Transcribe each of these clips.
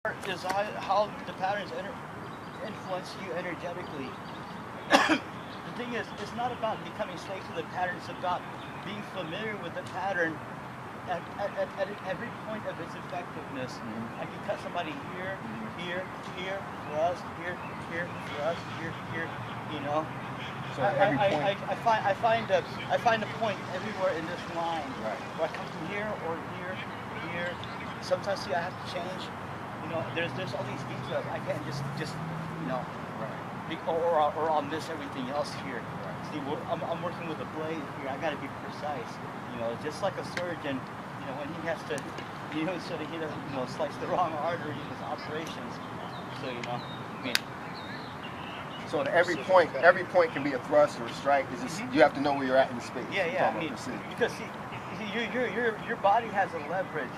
Is how the patterns influence you energetically. The thing is, it's not about becoming slave to the pattern. It's about being familiar with the pattern at every point of its effectiveness. I can cut somebody here, here, here, thrust, here, here, thrust, here, here. You know. So I find a point everywhere in this line. Right. Where I come from here or here, here. Sometimes see I have to change. You know, there's all these details. I can't just you know, Right. or I'll miss everything else here. Right. See, I'm working with a blade here. I got to be precise. You know, just like a surgeon. You know, when he has to, you know, so that he doesn't, you know, slice the wrong artery in his operations. So you know, I mean. So at every point can be a thrust or a strike. It's just you have to know where you're at in space. Yeah. I mean, because see, your body has a leverage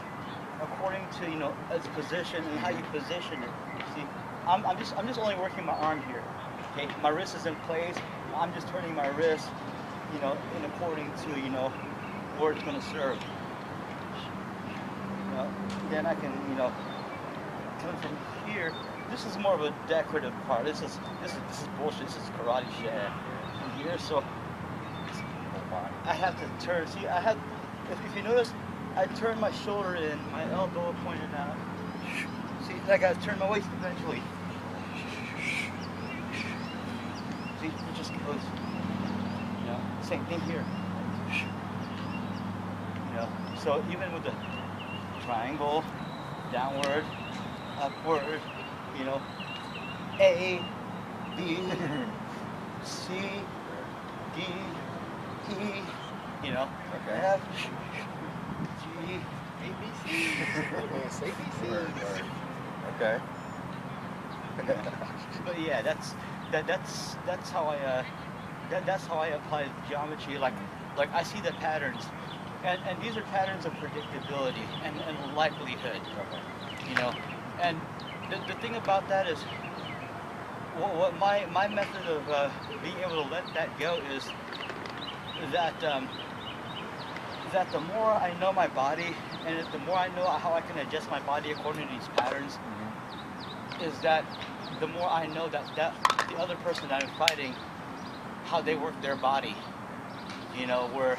according to, you know, its position and how you position it. See, I'm just only working my arm here. Okay, my wrist is in place. I'm just turning my wrist, you know, in according to, you know, where it's going to serve. You know, then I can, you know, come from here. This is more of a decorative part. This is bullshit. This is karate shit. From here, so I have to turn. See, I have. If you notice, I turn my shoulder in, my elbow pointed out. See, I gotta turn my waist eventually. See, it just goes. You know, same thing here. You know, so even with the triangle, downward, upward, you know, A, B, C, D, E, you know, F, G, ABC. Okay. But yeah, that's how I apply geometry. Like I see the patterns, and these are patterns of predictability and likelihood. Okay. You know, and the thing about that is, what my method of being able to let that go is that that the more I know my body and the more I know how I can adjust my body according to these patterns, is that the more I know that the other person that I'm fighting, how they work their body. You know, where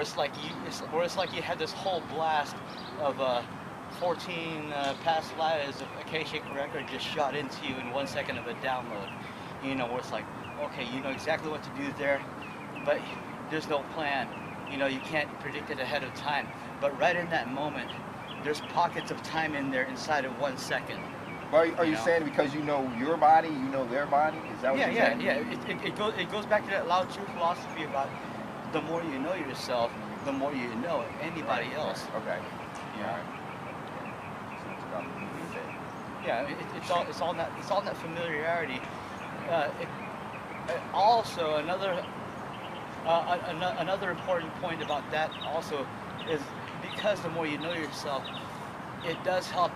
it's like you had this whole blast of 14 past lives of Akashic record just shot into you in 1 second of a download. You know, where it's like, okay, you know exactly what to do there, but there's no plan. You know, you can't predict it ahead of time. But right in that moment, there's pockets of time in there inside of 1 second. Well, are you saying because you know your body, you know their body? Is that what you're saying? Yeah. It goes back to that Lao Tzu philosophy about the more you know yourself, the more you know anybody else. Okay. Yeah. Yeah, it's all in that familiarity. Also, another important point about that also is because the more you know yourself, it does help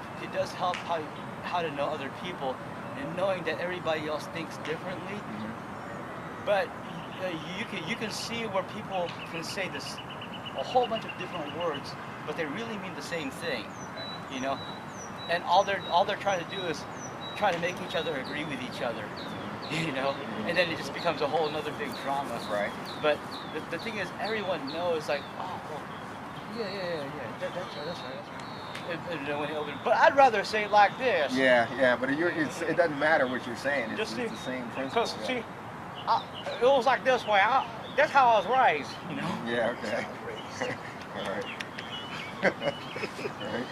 how to know other people, and knowing that everybody else thinks differently. But you can see where people can say this a whole bunch of different words, but they really mean the same thing. You know, and all they're trying to do is try to make each other agree with each other. You know, and then it just becomes a whole another big drama. Right. But the thing is, everyone knows, like, oh, well, yeah, that's right. But I'd rather say it like this. Yeah, but it doesn't matter what you're saying. It's the same principle. Because see, it was like this way. That's how I was raised. You know. Yeah. Okay. All right. All right.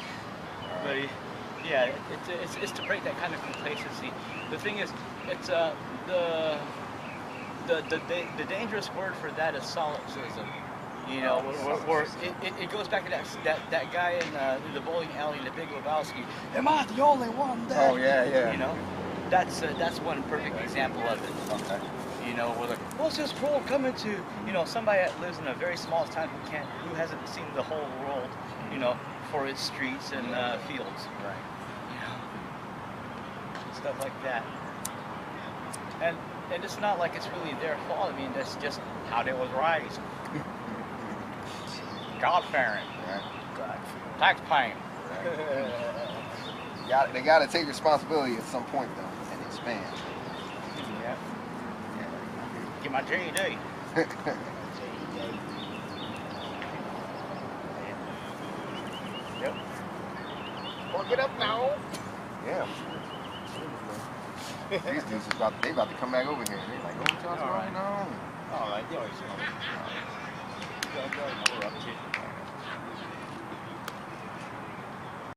But yeah, it's to break that kind of complacency. The thing is, it's the dangerous word for that is solipsism. You know, where it goes back to that guy in the bowling alley in The Big Lebowski. Am I the only one there? Oh yeah. You know, that's one perfect example of it. Okay. You know, where like, what's this world coming to? You know, somebody that lives in a very small town who hasn't seen the whole world. You know, for its streets and fields. Right. You know, stuff like that. And it's not like it's really their fault. I mean, that's just how they was raised. God-fearing. Right. Tax paying. Right. They got to take responsibility at some point though, and expand. Yeah. Get my GED. Yep. Well, get up now. Yeah. These dudes is about to come back over here. They're like, oh, what's going on? All right, you always know. Go, we're up to.